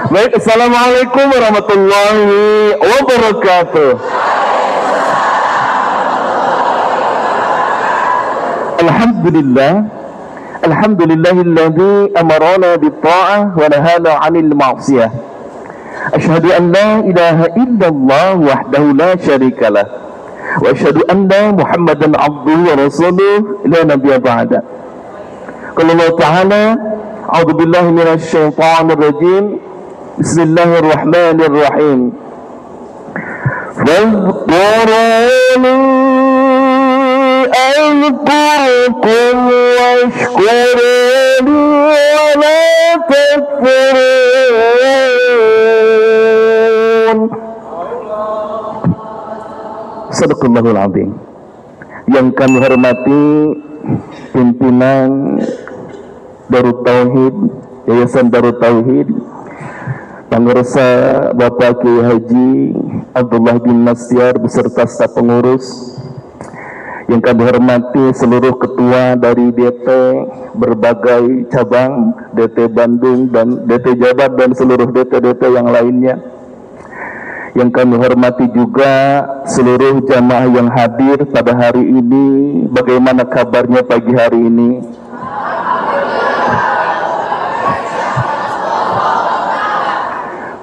Baik, assalamualaikum warahmatullahi wabarakatuh. Alhamdulillah, alhamdulillahilladzi amarana bitta'ah wa nahana 'anil ma'siyah. Asyhadu an la ilaha illallah wahdahu la syarikalah wa asyhadu anna Muhammadan 'abduhu wa rasuluh la nabiyya ba'da. Qala Allah Ta'ala, a'udzu billahi minasy syaithanir rajim. Bismillahirrahmanirrahim. Fadhkuruni أذكركم واشكروا لي ولا تكفرون. Sadaqallahul Azim. Yang kami hormati pimpinan Darut Tauhid, Yayasan Darut Tauhid, Pengursa Bapak Kiai Haji Abdullah bin Nasyar beserta staf pengurus, yang kami hormati seluruh ketua dari DT berbagai cabang, DT Bandung dan DT Jabar dan seluruh DT-DT yang lainnya. Yang kami hormati juga seluruh jamaah yang hadir pada hari ini. Bagaimana kabarnya pagi hari ini?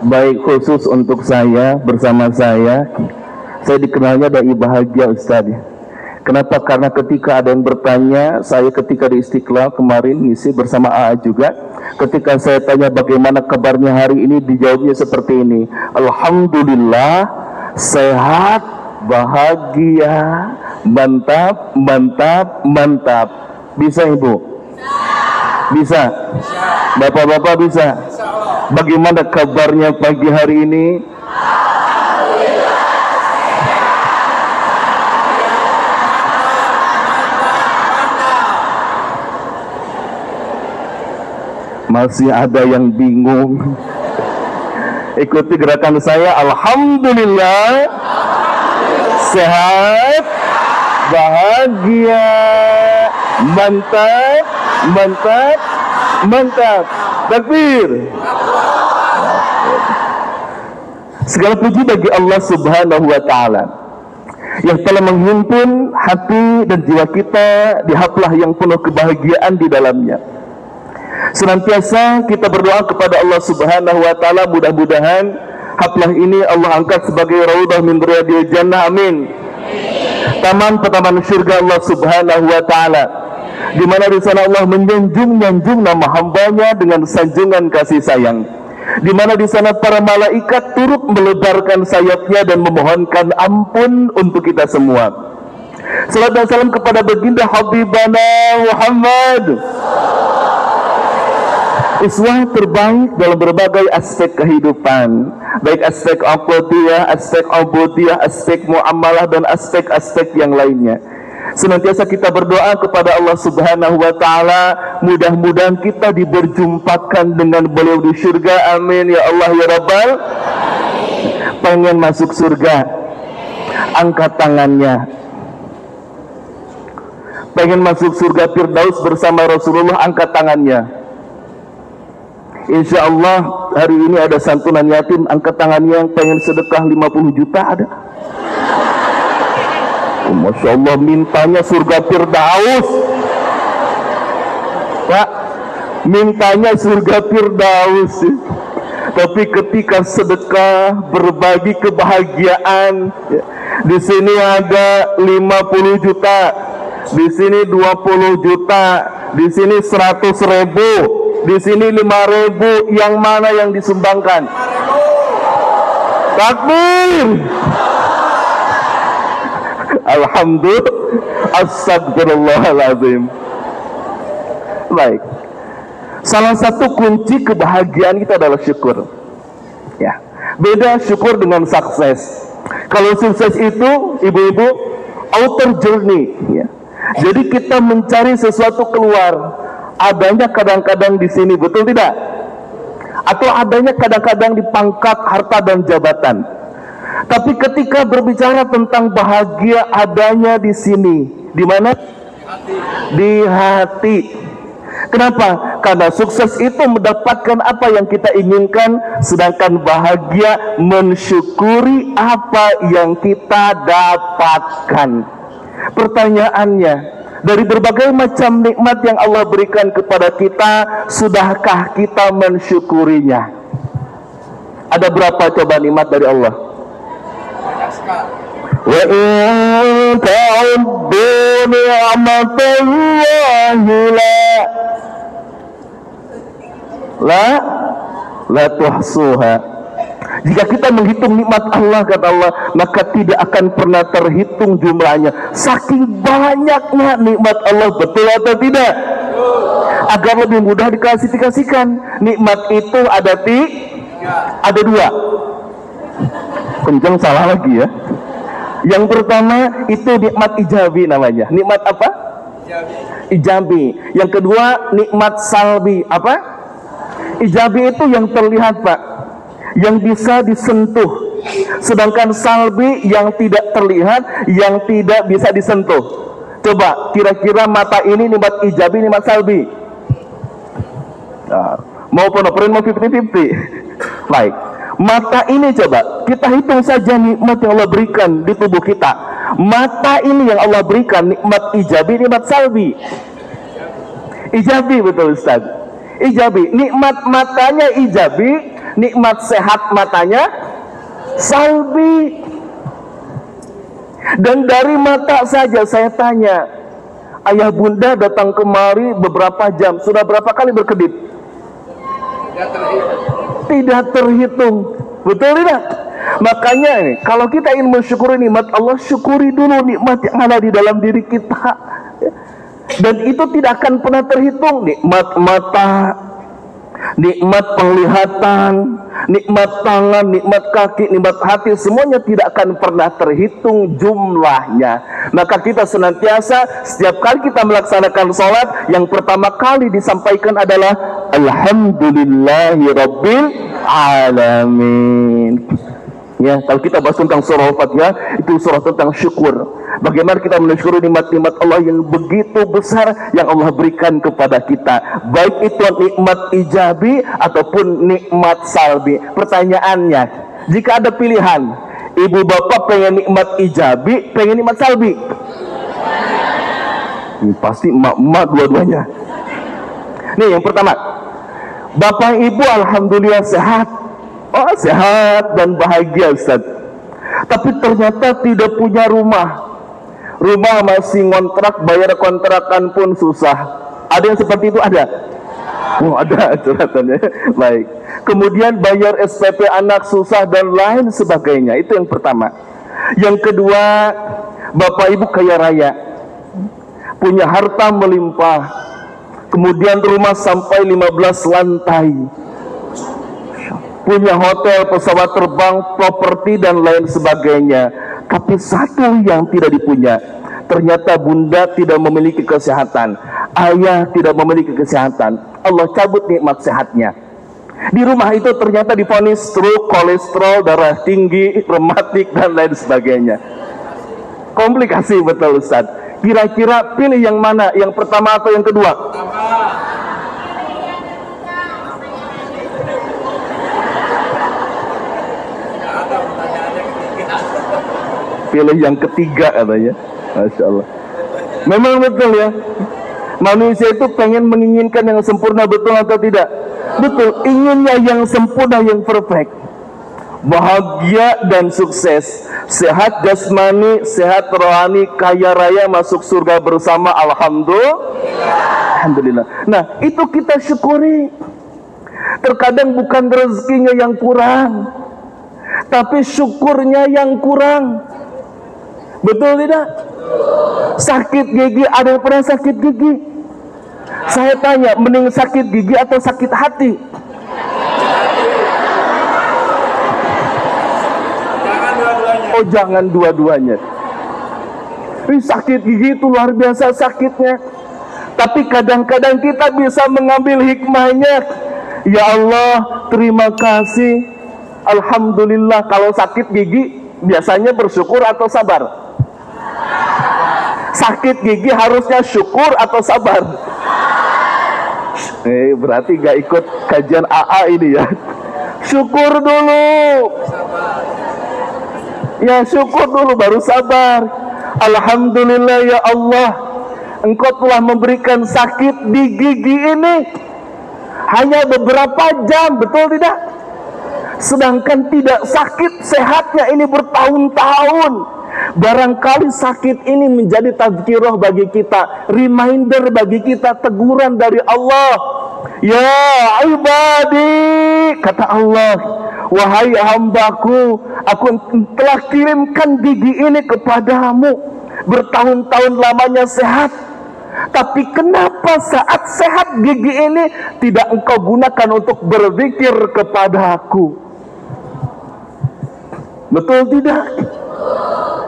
Baik, khusus untuk saya, bersama saya dikenalnya dari bahagia Ustaz. Kenapa? Karena ketika ada yang bertanya, saya ketika di Istiqlal kemarin ngisi bersama AA juga, ketika saya tanya bagaimana kabarnya hari ini, dijawabnya seperti ini: alhamdulillah, sehat, bahagia, mantap, mantap, mantap. Bisa Ibu? Bisa? Bapak-bapak bisa? Bagaimana kabarnya pagi hari ini? Masih ada yang bingung? Ikuti gerakan saya. Alhamdulillah, sehat, bahagia, mantap, mantap, mantap. Takbir. Segala puji bagi Allah Subhanahu wa Ta'ala yang telah menghimpun hati dan jiwa kita di haflah yang penuh kebahagiaan di dalamnya. Senantiasa kita berdoa kepada Allah Subhanahu wa Ta'ala, mudah-mudahan haflah ini Allah angkat sebagai raudhah min riyadil jannah, amin. Taman pertaman surga Allah Subhanahu wa Ta'ala, di mana di sana Allah menyanjung nama hambanya dengan sanjungan kasih sayang, di mana di sana para malaikat turut melebarkan sayapnya dan memohonkan ampun untuk kita semua. Salam dan salam kepada baginda Habibana Muhammad, uswah terbaik dalam berbagai aspek kehidupan, baik aspek aqdiyah, aspek ubudiyah, aspek muamalah dan aspek-aspek yang lainnya. Senantiasa kita berdoa kepada Allah Subhanahu wa Ta'ala, mudah-mudahan kita diberjumpakan dengan beliau di surga, amin ya Allah ya Rabbal. Pengen masuk surga? Angkat tangannya. Pengen masuk surga Firdaus bersama Rasulullah? Angkat tangannya. Insya Allah hari ini ada santunan yatim, angkat tangannya yang pengen sedekah 50 juta ada. Oh, Masya Allah, mintanya surga Firdaus Pak, mintanya surga Firdaus. Tapi ketika sedekah, berbagi kebahagiaan, di sini ada 50 juta, di sini 20 juta, di sini 100.000, di sini 5.000, yang mana yang disumbangkan? Takbir. Alhamdulillah, astagfirullahaladzim. Baik, salah satu kunci kebahagiaan kita adalah syukur. Ya, beda syukur dengan sukses. Kalau sukses itu, ibu-ibu, outer journey. Ya. Jadi kita mencari sesuatu keluar. Adanya kadang-kadang di sini, betul tidak? Atau adanya kadang-kadang di pangkat, harta dan jabatan. Tapi ketika berbicara tentang bahagia, adanya di sini. Di mana? Di hati. Kenapa? Karena sukses itu mendapatkan apa yang kita inginkan, sedangkan bahagia mensyukuri apa yang kita dapatkan. Pertanyaannya, dari berbagai macam nikmat yang Allah berikan kepada kita, sudahkah kita mensyukurinya? Ada berapa coba nikmat dari Allah? Wa in ta'uddu ni'matallahi la tuhsuha. Jika kita menghitung nikmat Allah, kata Allah, maka tidak akan pernah terhitung jumlahnya. Saking banyaknya nikmat Allah, betul atau tidak? Agar lebih mudah diklasifikasikan, nikmat itu ada dua. Kencang salah lagi ya. Yang pertama itu nikmat ijabi namanya. Nikmat apa? Ijabi. Yang kedua nikmat salbi. Apa? Ijabi itu yang terlihat, Pak, yang bisa disentuh. Sedangkan salbi yang tidak terlihat, yang tidak bisa disentuh. Coba kira-kira mata ini nikmat ijabi, nikmat salbi. Nah, mau ponoporin mau 50-50. Baik. Mata ini coba kita hitung saja nikmat yang Allah berikan di tubuh kita. Mata ini yang Allah berikan nikmat ijabi, nikmat salbi. Ijabi, betul Ustaz. Ijabi, nikmat matanya ijabi, nikmat sehat matanya salbi. Dan dari mata saja saya tanya, ayah bunda datang kemari beberapa jam, sudah berapa kali berkedip? Tidak terhitung, betul tidak? Makanya ini, kalau kita ingin mensyukuri nikmat Allah, syukuri dulu nikmat yang ada di dalam diri kita. Dan itu tidak akan pernah terhitung. Nikmat mata, nikmat penglihatan, nikmat tangan, nikmat kaki, nikmat hati, semuanya tidak akan pernah terhitung jumlahnya. Maka kita senantiasa setiap kali kita melaksanakan sholat, yang pertama kali disampaikan adalah Alhamdulillahi Rabbil Alamin. Ya, kalau kita bahas tentang surah Al-Fatihah, itu surah tentang syukur. Bagaimana kita mensyukuri nikmat-nikmat Allah yang begitu besar yang Allah berikan kepada kita, baik itu nikmat ijabi ataupun nikmat salbi. Pertanyaannya, jika ada pilihan, ibu bapak pengen nikmat ijabi, pengen nikmat salbi? Ini pasti emak-emak dua-duanya. Nih yang pertama, bapak ibu alhamdulillah sehat. Oh, sehat dan bahagia Ustaz. Tapi ternyata tidak punya rumah. Rumah masih ngontrak, bayar kontrakan pun susah. Ada yang seperti itu? Ada? Oh, ada curatannya. Baik. Kemudian bayar SPP anak susah dan lain sebagainya. Itu yang pertama. Yang kedua, bapak ibu kaya raya, punya harta melimpah, kemudian rumah sampai 15 lantai, punya hotel, pesawat terbang, properti dan lain sebagainya. Tapi satu yang tidak dipunya, ternyata bunda tidak memiliki kesehatan, ayah tidak memiliki kesehatan. Allah cabut nikmat sehatnya. Di rumah itu ternyata divonis stroke, kolesterol, darah tinggi, rematik dan lain sebagainya. Komplikasi betul Ustaz. Kira-kira pilih yang mana? Yang pertama atau yang kedua? Pilih yang ketiga katanya. Masya Allah. Memang betul ya, manusia itu pengen menginginkan yang sempurna, betul atau tidak? Betul, inginnya yang sempurna, yang perfect, bahagia dan sukses, sehat jasmani, sehat rohani, kaya raya, masuk surga bersama. Alhamdulillah. Nah, itu kita syukuri. Terkadang bukan rezekinya yang kurang, tapi syukurnya yang kurang. Betul tidak? Sakit gigi, ada yang pernah sakit gigi? Saya tanya, mending sakit gigi atau sakit hati? Oh, jangan dua-duanya. Sakit gigi itu luar biasa sakitnya. Tapi kadang-kadang kita bisa mengambil hikmahnya. Ya Allah, terima kasih. Alhamdulillah. Kalau sakit gigi biasanya bersyukur atau sabar? Sakit gigi harusnya syukur atau sabar? Berarti gak ikut kajian AA ini ya. Syukur dulu. Ya syukur dulu baru sabar. Alhamdulillah ya Allah, Engkau telah memberikan sakit di gigi ini hanya beberapa jam, betul tidak? Sedangkan tidak sakit sehatnya ini bertahun-tahun. Barangkali sakit ini menjadi tazkirah bagi kita, reminder bagi kita, teguran dari Allah. Ya ibadi, kata Allah, wahai hambaku, aku telah kirimkan gigi ini kepadamu, bertahun-tahun lamanya sehat. Tapi kenapa saat sehat gigi ini tidak engkau gunakan untuk berzikir kepada aku? Betul tidak?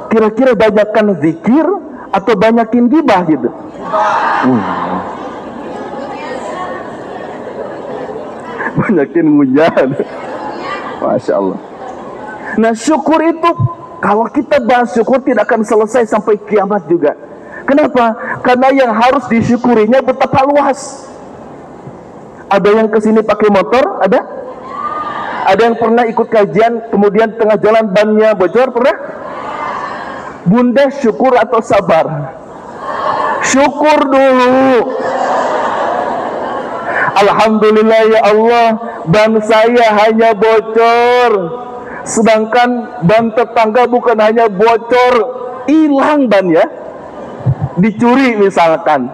Kira-kira banyakkan zikir atau banyakin gibah gitu? Banyakin ngunyah. Masya Allah. Nah syukur itu, kalau kita bahas syukur tidak akan selesai sampai kiamat juga. Kenapa? Karena yang harus disyukurinya betapa luas. Ada yang kesini pakai motor? Ada? Ada yang pernah ikut kajian kemudian tengah jalan bannya bocor? Pernah? Bunda syukur atau sabar? Syukur dulu. Alhamdulillah ya Allah, ban saya hanya bocor, sedangkan ban tetangga bukan hanya bocor, hilang ban ya, dicuri misalkan.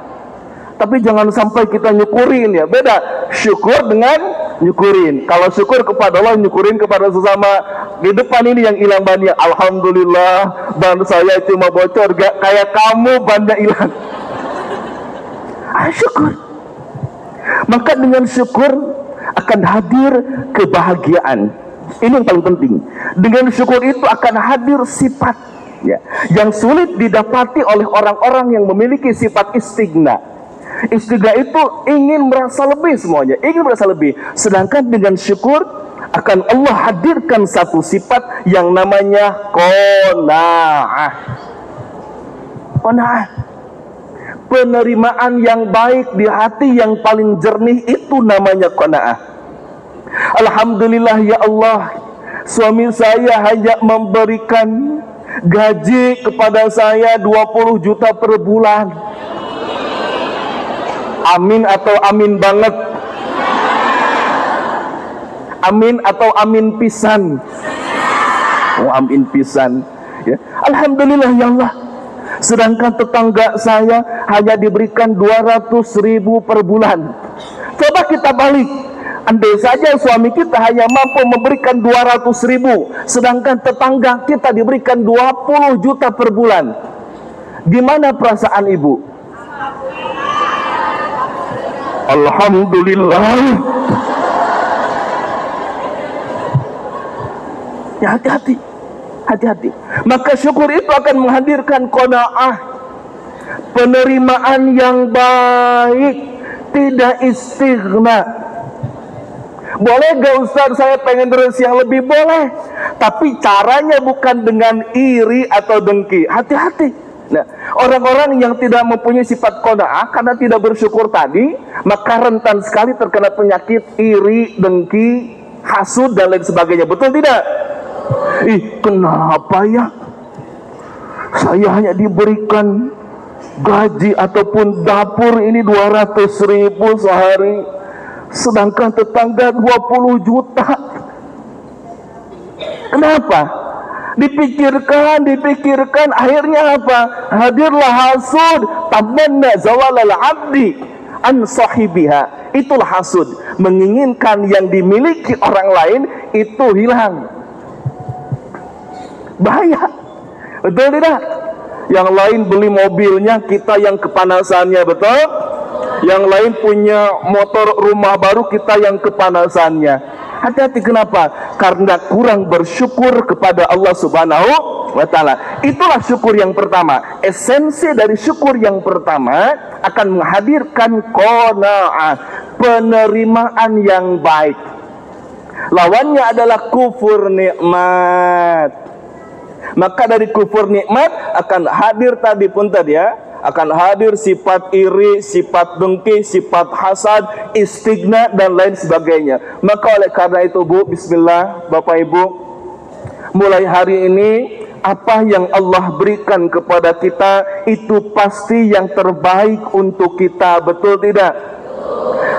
Tapi jangan sampai kita nyukurin ya, beda syukur dengan nyukurin. Kalau syukur kepada Allah, nyukurin kepada sesama. Di depan ini yang hilang bannya, alhamdulillah ban saya cuma bocor, gak kayak kamu bannya hilang. Syukur. Maka dengan syukur akan hadir kebahagiaan. Ini yang paling penting. Dengan syukur itu akan hadir sifat ya, yang sulit didapati oleh orang-orang yang memiliki sifat istighna. Istighna itu ingin merasa lebih semuanya, ingin merasa lebih. Sedangkan dengan syukur akan Allah hadirkan satu sifat yang namanya qanaah. Qanaah, penerimaan yang baik di hati yang paling jernih, itu namanya qanaah. Alhamdulillah ya Allah, suami saya hanya memberikan gaji kepada saya 20 juta per bulan. Amin atau amin banget? Amin atau amin pisan? Oh, amin pisan ya. Alhamdulillah ya Allah. Sedangkan tetangga saya hanya diberikan 200.000 per bulan. Coba kita balik, andai saja suami kita hanya mampu memberikan 200.000, sedangkan tetangga kita diberikan 20 juta per bulan, gimana perasaan ibu? Alhamdulillah. Ya, hati-hati, hati-hati. Maka syukur itu akan menghadirkan qanaah, penerimaan yang baik, tidak istighna. Boleh gak Ustaz saya pengen rezeki yang lebih? Boleh, tapi caranya bukan dengan iri atau dengki. Hati-hati. Nah, orang-orang yang tidak mempunyai sifat qanaah karena tidak bersyukur tadi, maka rentan sekali terkena penyakit iri, dengki, hasud dan lain sebagainya. Betul tidak? Kenapa ya saya hanya diberikan gaji ataupun dapur ini 200.000 sehari, sedangkan tetangga 20 juta? Kenapa? Dipikirkan, akhirnya apa? Hadirlah hasud, tamanna zawalal abdi an sahibiha. Itulah hasud, menginginkan yang dimiliki orang lain itu hilang. Bahaya, betul tidak? Yang lain beli mobilnya, kita yang kepanasannya, betul? Yang lain punya motor rumah baru, kita yang kepanasannya. Hati-hati, kenapa? Karena kurang bersyukur kepada Allah Subhanahu wa Ta'ala. Itulah syukur yang pertama. Esensi dari syukur yang pertama akan menghadirkan qanaah, penerimaan yang baik. Lawannya adalah kufur nikmat. Maka dari kufur nikmat akan hadir tadi pun tadi ya, akan hadir sifat iri, sifat dengki, sifat hasad, istighna dan lain sebagainya. Maka oleh karena itu Bu, bismillah Bapak Ibu, mulai hari ini apa yang Allah berikan kepada kita itu pasti yang terbaik untuk kita, betul tidak?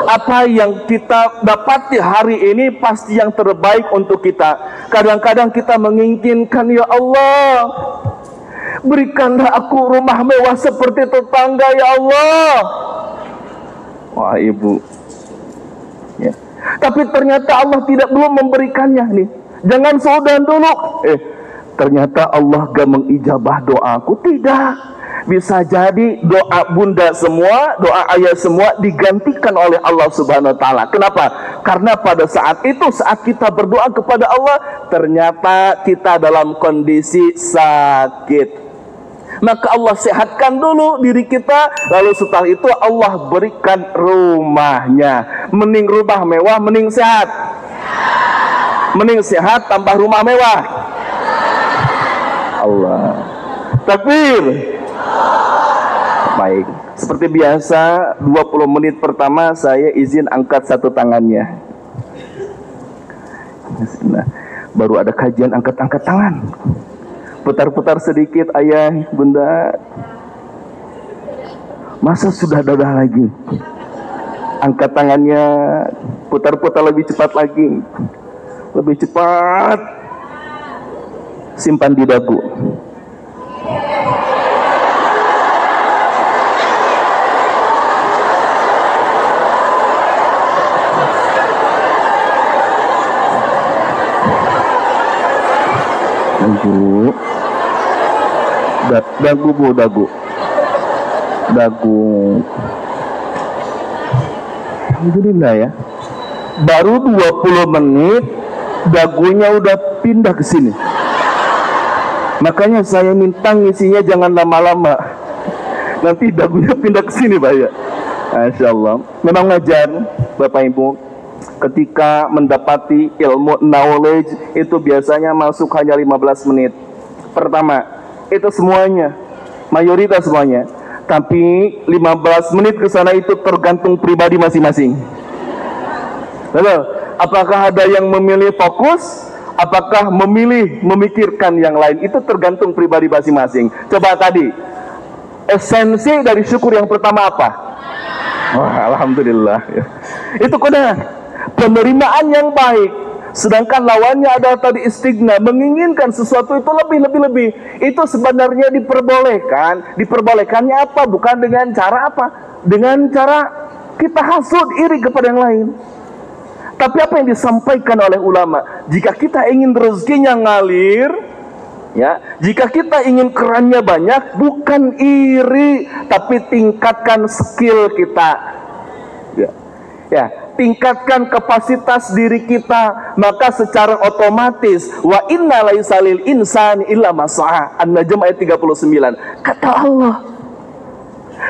Apa yang kita dapati hari ini pasti yang terbaik untuk kita. Kadang-kadang kita menginginkan, ya Allah, berikanlah aku rumah mewah seperti tetangga, ya Allah. Wah Ibu, ya. Tapi ternyata Allah belum memberikannya nih. Jangan sudah dulu. Ternyata Allah gak mengijabah doaku. Tidak. Bisa jadi doa bunda semua, doa ayah semua digantikan oleh Allah Subhanahu wa taala. Kenapa? Karena pada saat itu, saat kita berdoa kepada Allah, ternyata kita dalam kondisi sakit. Maka Allah sehatkan dulu diri kita, lalu setelah itu Allah berikan rumahnya. Mending rumah mewah, mending sehat. Mending sehat tambah rumah mewah. Allah. Takbir. Baik, seperti biasa 20 menit pertama saya izin angkat satu tangannya. Nah, baru ada kajian angkat-angkat tangan. Putar-putar sedikit ayah, bunda. Masa sudah dadah lagi? Angkat tangannya, putar-putar lebih cepat lagi. Lebih cepat. Simpan di dagu. Dagu Bu, dagu. Alhamdulillah ya. Baru 20 menit dagunya udah pindah ke sini. Makanya saya minta ngisinya jangan lama-lama. Nanti dagunya pindah ke sini Pak ya. Masya Allah. Memang ngajar Bapak Ibu, ketika mendapati ilmu knowledge itu biasanya masuk hanya 15 menit. Pertama, itu semuanya, mayoritas semuanya. Tapi 15 menit ke sana itu tergantung pribadi masing-masing. Betul? Apakah ada yang memilih fokus? Apakah memilih memikirkan yang lain? Itu tergantung pribadi masing-masing. Coba tadi, esensi dari syukur yang pertama apa? Wah, alhamdulillah. Itu kena penerimaan yang baik. Sedangkan lawannya adalah tadi istighna, menginginkan sesuatu itu lebih. Itu sebenarnya diperbolehkan. Diperbolehkannya apa? Bukan dengan cara apa? Dengan cara kita hasud, iri kepada yang lain. Tapi apa yang disampaikan oleh ulama? Jika kita ingin rezekinya ngalir, ya, jika kita ingin kerannya banyak, bukan iri, tapi tingkatkan skill kita. Ya, tingkatkan kapasitas diri kita, maka secara otomatis wa inna laisa lil insani illa ma sa'a. An-Najm ayat 39. Kata Allah,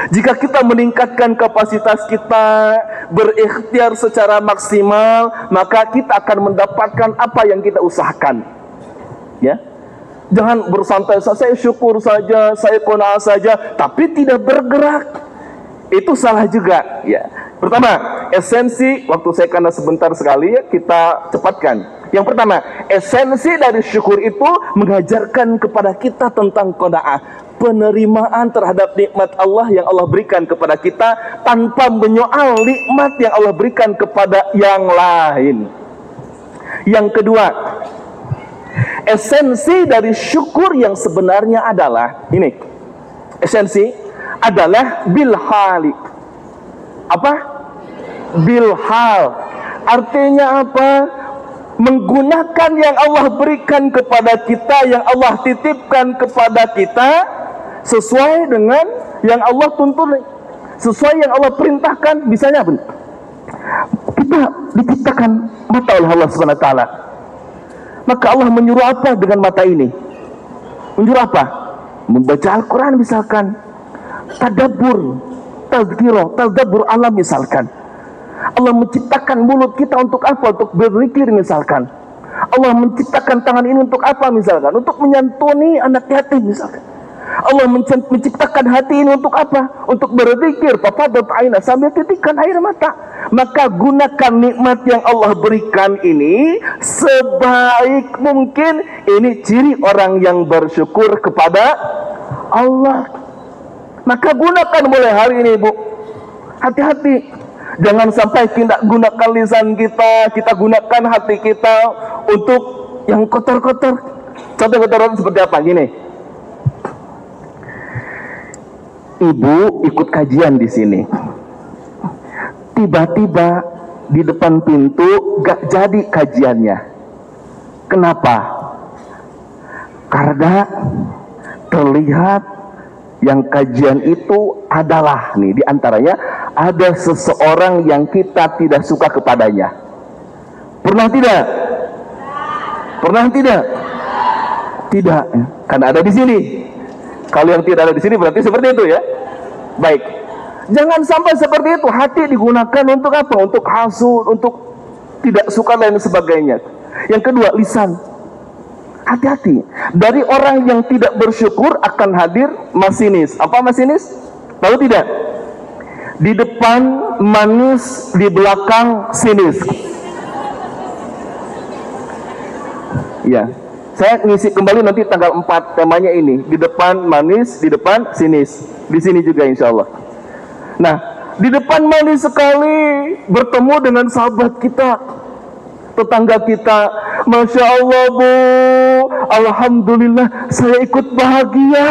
jika kita meningkatkan kapasitas kita, berikhtiar secara maksimal, maka kita akan mendapatkan apa yang kita usahakan. Ya. Jangan bersantai, saya syukur saja, saya qanaah saja, tapi tidak bergerak. Itu salah juga, ya. Pertama, esensi, waktu saya karena sebentar sekali ya, kita cepatkan. Yang pertama, esensi dari syukur itu mengajarkan kepada kita tentang qanaah, penerimaan terhadap nikmat Allah yang Allah berikan kepada kita tanpa menyoal nikmat yang Allah berikan kepada yang lain. Yang kedua, esensi dari syukur yang sebenarnya adalah ini. Esensi adalah bilhali. Apa? Bilhal. Artinya apa? Menggunakan yang Allah berikan kepada kita, yang Allah titipkan kepada kita, sesuai dengan yang Allah tuntun, sesuai yang Allah perintahkan. Misalnya apa? Kita diciptakan mata oleh Allah Subhanahu wa taala. Maka Allah menyuruh apa dengan mata ini? Menyuruh apa? Membaca Al-Quran misalkan, tadabbur, tadabbur alam misalkan. Allah menciptakan mulut kita untuk apa? Untuk berzikir misalkan. Allah menciptakan tangan ini untuk apa misalkan? Untuk menyantuni anak yatim misalkan. Allah menciptakan hati ini untuk apa? Untuk berzikir. Fafadat aina, sambil titikkan air mata. Maka gunakan nikmat yang Allah berikan ini sebaik mungkin. Ini ciri orang yang bersyukur kepada Allah. Maka gunakan mulai hari ini, Bu. Hati-hati. Jangan sampai kita gunakan lisan kita, kita gunakan hati kita untuk yang kotor-kotor. Contoh kotor seperti apa? Gini. Ibu ikut kajian di sini. Tiba-tiba di depan pintu gak jadi kajiannya. Kenapa? Karena terlihat yang kajian itu adalah nih, diantaranya ada seseorang yang kita tidak suka kepadanya. Pernah tidak? Pernah tidak? Tidak, karena ada di sini. Kalau yang tidak ada di sini berarti seperti itu ya. Baik. Jangan sampai seperti itu. Hati digunakan untuk apa? Untuk hasud, untuk tidak suka dan sebagainya. Yang kedua, lisan. Hati-hati. Dari orang yang tidak bersyukur akan hadir masinis. Apa masinis? Tahu tidak? Di depan manis, di belakang sinis. Ya. Saya ngisi kembali nanti tanggal 4 temanya ini. Di depan manis, di depan sinis. Di sini juga insya Allah. Nah, di depan manis sekali bertemu dengan sahabat kita, tetangga kita. Masya Allah, Bu, alhamdulillah saya ikut bahagia.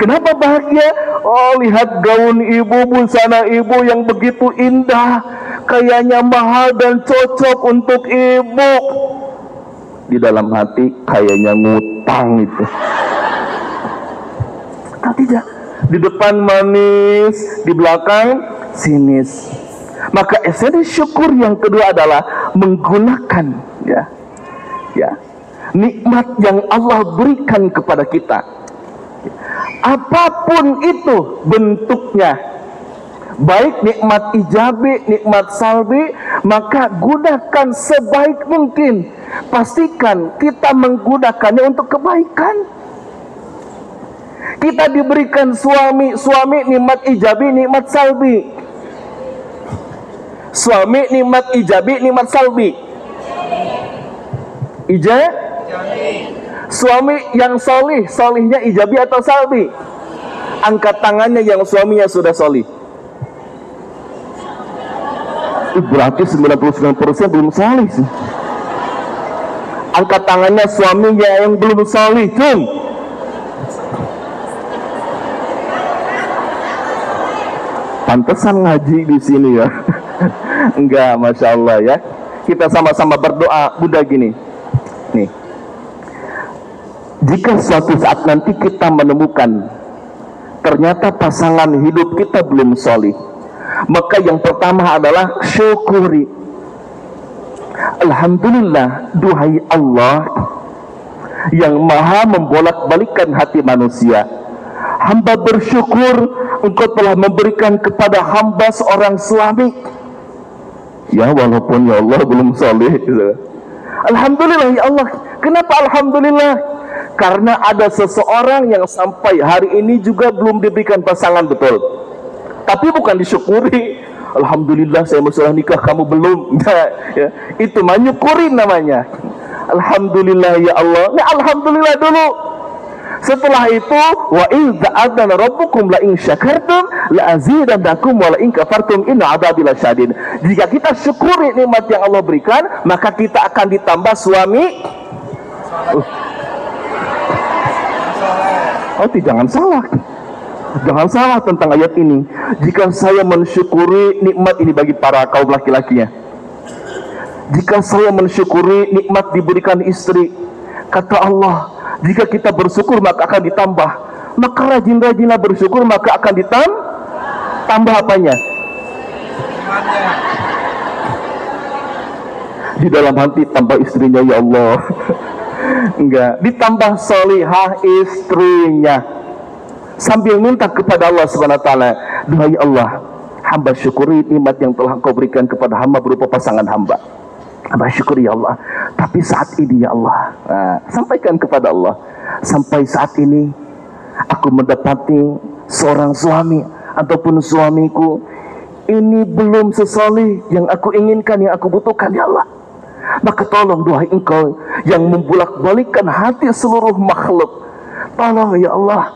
Kenapa bahagia? Oh, lihat gaun ibu, busana ibu yang begitu indah, kayaknya mahal dan cocok untuk ibu. Di dalam hati kayaknya ngutang itu. Tapi tidak. Di depan manis, di belakang sinis. Maka esensi syukur yang kedua adalah menggunakan nikmat yang Allah berikan kepada kita. Apapun itu bentuknya, baik nikmat ijabi, nikmat salbi, maka gunakan sebaik mungkin. Pastikan kita menggunakannya untuk kebaikan. Kita diberikan suami nikmat ijabi, nikmat salbi. Suami nikmat ijabi, nikmat salbi. Suami yang solihnya ijabi atau salbi? Angkat tangannya yang suaminya sudah solih. Berarti 99% belum solih sih. Angkat tangannya suaminya yang belum solih, cung. Pantesan ngaji di sini ya. Enggak, masya Allah ya. Kita sama-sama berdoa. Bunda gini, nih. Jika suatu saat nanti kita menemukan ternyata pasangan hidup kita belum solih, maka yang pertama adalah syukuri. Alhamdulillah, duhai Allah yang maha membolak-balikan hati manusia, hamba bersyukur Engkau telah memberikan kepada hamba seorang suami. Ya, walaupun ya Allah belum soleh. Alhamdulillah ya Allah. Kenapa alhamdulillah? Karena ada seseorang yang sampai hari ini juga belum diberikan pasangan, betul. Tapi bukan disyukuri. Alhamdulillah saya sudah nikah, kamu belum. Ya, itu menyukuri namanya. Alhamdulillah ya Allah. Nah, alhamdulillah dulu. Setelah itu, wa in ta'adzana rabbukum la in syakartum la azidannakum wa la in kafartum inna adzabi lasyadid. Jika kita syukuri nikmat yang Allah berikan, maka kita akan ditambah suami. Jangan salah. Jangan salah tentang ayat ini. Jika saya mensyukuri nikmat ini bagi para kaum laki-lakinya, jika saya mensyukuri nikmat diberikan istri, kata Allah, jika kita bersyukur maka akan ditambah. Maka rajin-rajinlah bersyukur, maka akan ditambah apanya? Di dalam hati tambah istrinya, ya Allah. Enggak, ditambah solihah istrinya. Sambil minta kepada Allah Subhanahu wa taala, duhai Allah, hamba syukuri nikmat yang telah Engkau berikan kepada hamba berupa pasangan hamba. Hamba syukuri ya Allah. Tapi saat ini ya Allah, sampaikan kepada Allah, sampai saat ini aku mendapati seorang suami ataupun suamiku ini belum sesoleh yang aku inginkan, yang aku butuhkan, ya Allah. Maka tolong duhai Engkau yang membulak-balikkan hati seluruh makhluk, tolong ya Allah,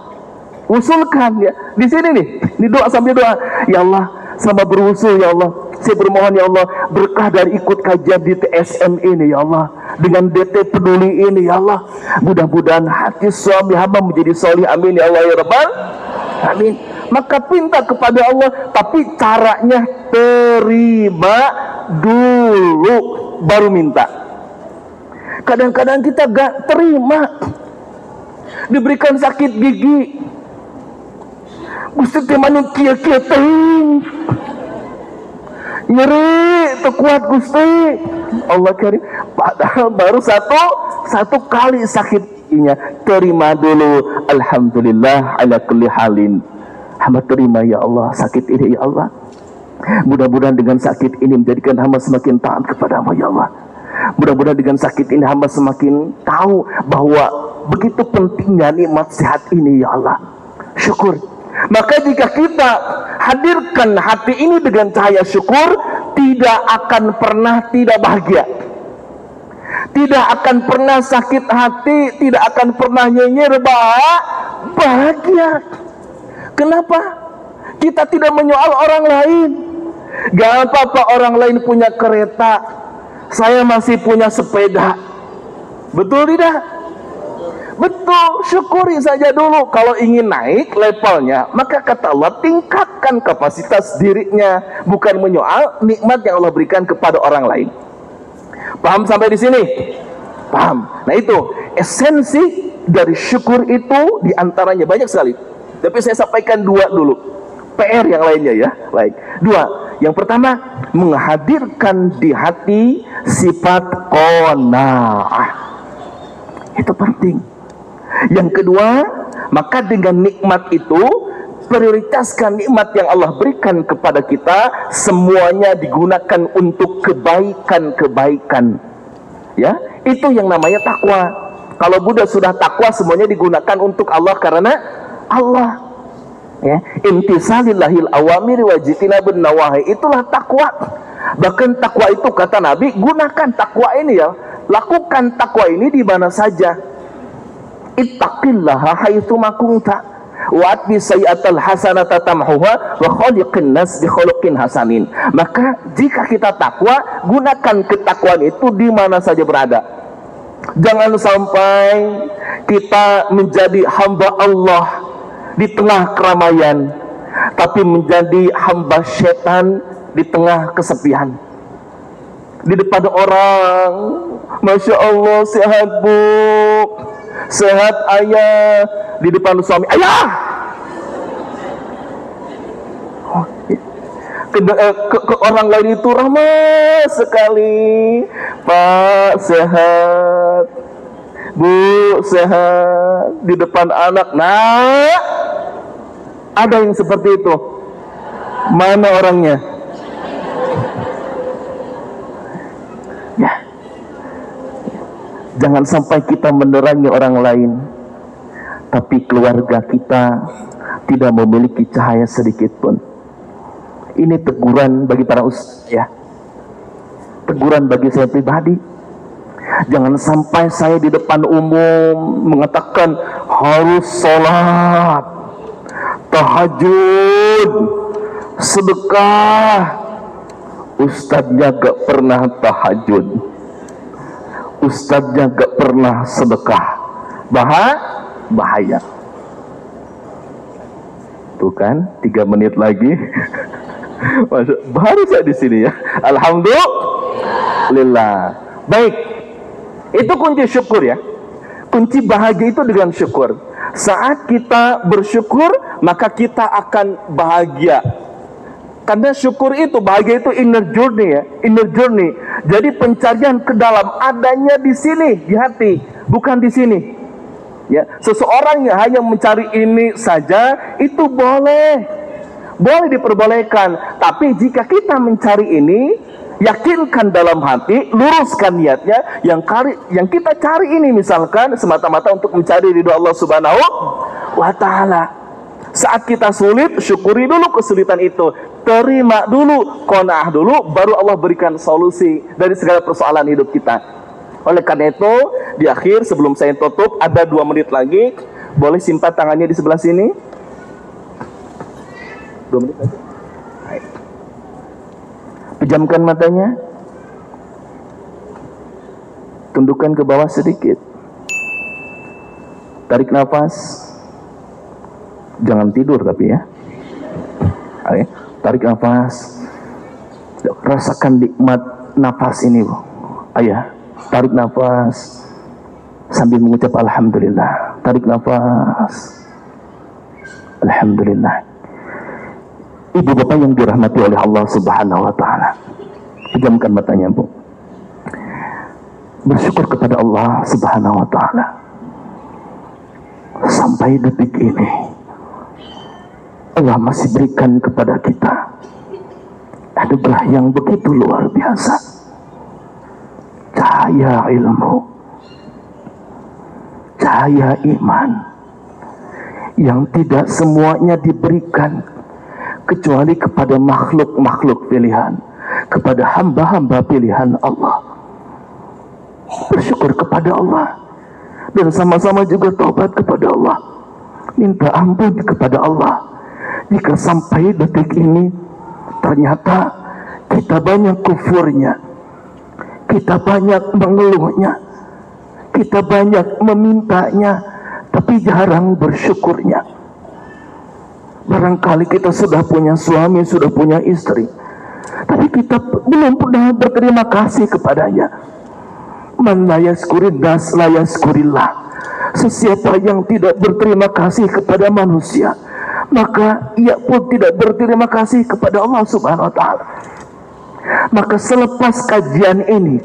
usulkan ya. Di sini nih, di doa sambil doa, ya Allah, selama berusul ya Allah, saya bermohon ya Allah, berkah dari ikut kajian di TSM ini ya Allah, dengan DT peduli ini ya Allah, mudah-mudahan hati suami hamba menjadi soleh, amin ya Allah ya Rabbal amin. Maka pinta kepada Allah, tapi caranya terima dulu baru minta. Kadang-kadang kita gak terima, diberikan sakit gigi, Gusti temani kia-kia ting, nyeri kuat Gusti Allah karim, padahal baru satu kali sakit giginya. Terima dulu, alhamdulillah ala kulli halin, hamba terima ya Allah sakit ini ya Allah, mudah-mudahan dengan sakit ini menjadikan hamba semakin taat kepada-Mu ya Allah. Mudah-mudahan dengan sakit ini hamba semakin tahu bahwa begitu pentingnya nikmat sehat ini ya Allah. Syukur. Maka jika kita hadirkan hati ini dengan cahaya syukur, tidak akan pernah tidak bahagia, tidak akan pernah sakit hati, tidak akan pernah nyinyir, bahagia. Kenapa? Kita tidak menyoal orang lain. Gak apa-apa orang lain punya kereta, saya masih punya sepeda. Betul tidak? Betul, syukuri saja dulu. Kalau ingin naik levelnya, maka kata Allah, tingkatkan kapasitas dirinya, bukan menyoal nikmat yang Allah berikan kepada orang lain. Paham sampai di sini? Paham. Nah itu esensi dari syukur itu, diantaranya banyak sekali, tapi saya sampaikan dua dulu, PR yang lainnya ya. Baik, dua. Yang pertama, menghadirkan di hati sifat qanaah. Itu penting. Yang kedua, maka dengan nikmat itu, prioritaskan nikmat yang Allah berikan kepada kita, semuanya digunakan untuk kebaikan-kebaikan. Ya, itu yang namanya takwa. Kalau Buddha sudah takwa, semuanya digunakan untuk Allah karena Allah. Ya, imtisalillahil awamiri wa jitinabun nawahi, itulah takwa. Bahkan takwa itu kata Nabi, gunakan takwa ini ya, lakukan takwa ini di mana saja. Ittaqillaha haitsu ma kunta wa atbi sayyi'atal hasanata tamhuha wa khaliqin nas bi khuluqin hasanin. Maka jika kita takwa, gunakan ketakwaan itu di mana saja berada. Jangan sampai kita menjadi hamba Allah di tengah keramaian, tapi menjadi hamba setan di tengah kesepian. Di depan orang, Masya Allah sehat bu, sehat ayah. Di depan suami, ayah. Ke orang lain itu ramah sekali, Pak sehat, Bu sehat. Di depan anak, nak, ada yang seperti itu. Mana orangnya? Ya, jangan sampai kita menerangi orang lain, tapi keluarga kita tidak memiliki cahaya sedikit pun. Ini teguran bagi para ustaz ya, teguran bagi saya pribadi. Jangan sampai saya di depan umum mengatakan harus sholat, tahajud, sedekah. Ustadznya gak pernah tahajud, ustadznya gak pernah sedekah. Bahaya. Tuh kan, 3 menit lagi. Baru saya di sini ya. Alhamdulillah. Baik, itu kunci syukur ya. Kunci bahagia itu dengan syukur. Saat kita bersyukur, maka kita akan bahagia. Karena syukur itu, bahagia itu inner journey ya, inner journey. Jadi pencarian ke dalam adanya di sini, di hati, bukan di sini. Ya, seseorang yang hanya mencari ini saja itu boleh diperbolehkan. Tapi jika kita mencari ini, yakinkan dalam hati, luruskan niatnya. Yang kita cari ini misalkan semata-mata untuk mencari ridho Allah Subhanahu wa ta'ala. Saat kita sulit, syukuri dulu kesulitan itu, terima dulu, qanaah dulu, baru Allah berikan solusi dari segala persoalan hidup kita. Oleh karena itu, di akhir sebelum saya tutup, ada 2 menit lagi. Boleh simpan tangannya di sebelah sini. 2 menit lagi. Pejamkan matanya. Tundukkan ke bawah sedikit. Tarik nafas. Jangan tidur tapi ya. Ayo, tarik nafas. Rasakan nikmat nafas ini, Bu. Ayah, tarik nafas sambil mengucap alhamdulillah. Tarik nafas. Alhamdulillah. Ibu bapak yang dirahmati oleh Allah Subhanahu wa taala. Pejamkan matanya, Bu. Bersyukur kepada Allah Subhanahu wa taala. Sampai detik ini Allah masih berikan kepada kita anugerah yang begitu luar biasa. Cahaya ilmu, cahaya iman, yang tidak semuanya diberikan kecuali kepada makhluk-makhluk pilihan, kepada hamba-hamba pilihan Allah. Bersyukur kepada Allah dan sama-sama juga taubat kepada Allah, minta ampun kepada Allah jika sampai detik ini ternyata kita banyak kufurnya, kita banyak mengeluhnya, kita banyak memintanya, tapi jarang bersyukurnya. Barangkali kita sudah punya suami, sudah punya istri, tapi kita belum pernah berterima kasih kepadanya. Man la yaskurin nas la yaskurillah. Sesiapa yang tidak berterima kasih kepada manusia, maka ia pun tidak berterima kasih kepada Allah Subhanahu wa taala. Maka selepas kajian ini,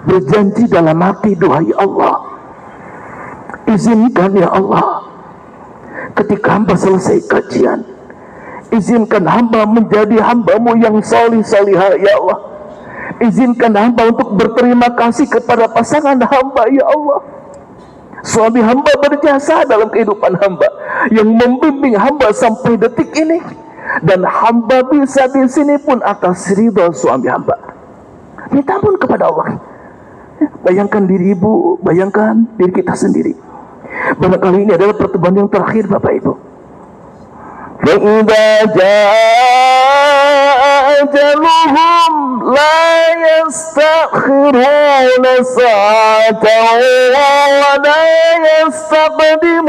berjanji dalam hati, duhai Allah, izinkan ya Allah, ketika hamba selesai kajian, izinkan hamba menjadi hambamu yang salih salihah ya Allah. Izinkan hamba untuk berterima kasih kepada pasangan hamba ya Allah. Suami hamba berjasa dalam kehidupan hamba, yang membimbing hamba sampai detik ini, dan hamba bisa di sini pun atas ridha suami hamba. Minta ampun kepada Allah. Bayangkan diri ibu, bayangkan diri kita sendiri. Barangkali ini adalah pertemuan yang terakhir Bapak Ibu. فَإِذَا جَاءَ أَجَلُهُمْ لَا يَسْتَأْخِرُونَ سَاعَةً وَلَا يَسْتَقْدِمُونَ.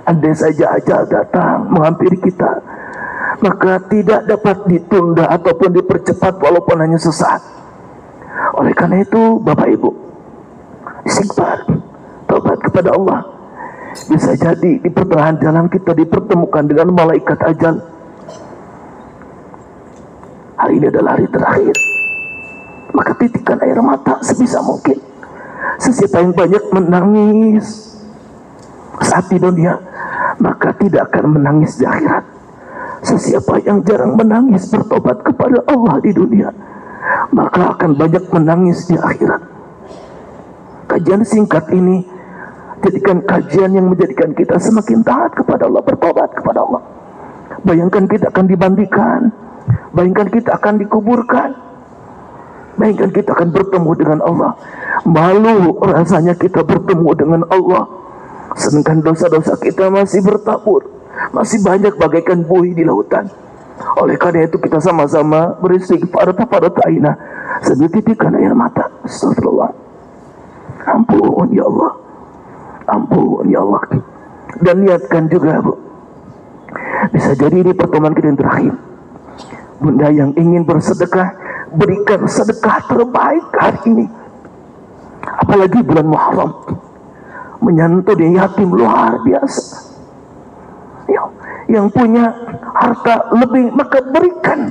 Andai saja ajal datang menghampiri kita, maka tidak dapat ditunda ataupun dipercepat walaupun hanya sesaat. Oleh karena itu Bapak Ibu, istighfar, taubat kepada Allah. Bisa jadi di pertengahan jalan kita dipertemukan dengan malaikat ajal. Hari ini adalah hari terakhir, maka titikkan air mata sebisa mungkin. Sesiapa yang banyak menangis saat di dunia, maka tidak akan menangis di akhirat. Sesiapa yang jarang menangis bertobat kepada Allah di dunia, maka akan banyak menangis di akhirat. Kajian singkat ini jadikan kajian yang menjadikan kita semakin taat kepada Allah, bertobat kepada Allah. Bayangkan kita akan dimandikan, bayangkan kita akan dikuburkan, bayangkan kita akan bertemu dengan Allah. Malu rasanya kita bertemu dengan Allah, sedangkan dosa-dosa kita masih bertabur, masih banyak bagaikan buih di lautan. Oleh karena itu kita sama-sama beristighfar pada ta'ina sambil titikkan air mata. Astagfirullah. Ampun ya Allah, ampun ya Allah. Dan niatkan juga, Bu, bisa jadi ini pertemuan kita yang terakhir. Bunda yang ingin bersedekah, berikan sedekah terbaik hari ini. Apalagi bulan Muharram menyentuh di yatim luar biasa. Yang punya harta lebih, maka berikan.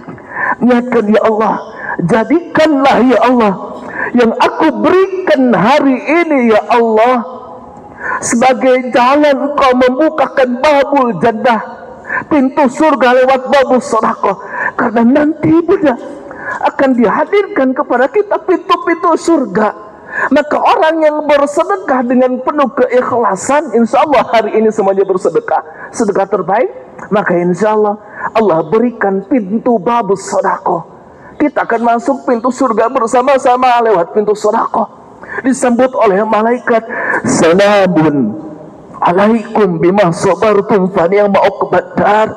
Niatkan ya Allah, jadikanlah ya Allah yang aku berikan hari ini ya Allah sebagai jalan Kau membukakan babul jannah, pintu surga lewat babul sedekah. Karena nanti Bunda akan dihadirkan kepada kita pintu-pintu surga Maka orang yang bersedekah dengan penuh keikhlasan, insya Allah hari ini semuanya bersedekah, sedekah terbaik, maka insya Allah Allah berikan pintu babus sedekah. Kita akan masuk pintu surga bersama-sama lewat pintu sedekah, disambut oleh malaikat, salamun alaikum bima sabartum fa ni'ma uqbad dar.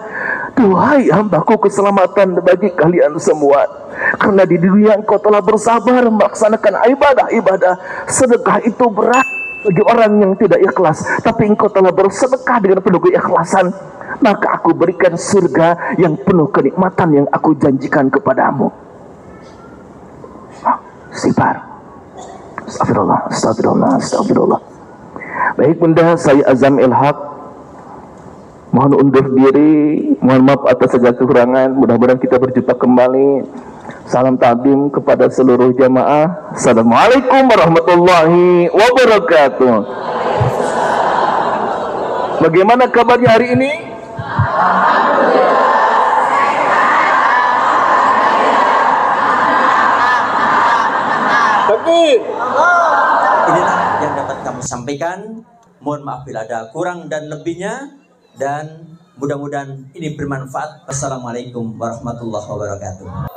Duhai hambaku, keselamatan bagi kalian semua, karena di dunia engkau telah bersabar melaksanakan ibadah-ibadah. Sedekah itu berat bagi orang yang tidak ikhlas, tapi engkau telah bersedekah dengan penuh keikhlasan, maka aku berikan surga yang penuh kenikmatan yang aku janjikan kepadamu. Istighfar. Astagfirullah, astagfirullah, astagfirullah. Baik bunda, saya Azam Ilhaq mohon undur diri, mohon maaf atas segala kekurangan. Mudah-mudahan kita berjumpa kembali. Salam takdim kepada seluruh jamaah. Assalamualaikum warahmatullahi wabarakatuh. Bagaimana kabarnya hari ini? Takbir. Inilah yang dapat kami sampaikan. Mohon maaf bila ada kurang dan lebihnya, dan mudah-mudahan ini bermanfaat. Assalamualaikum warahmatullahi wabarakatuh.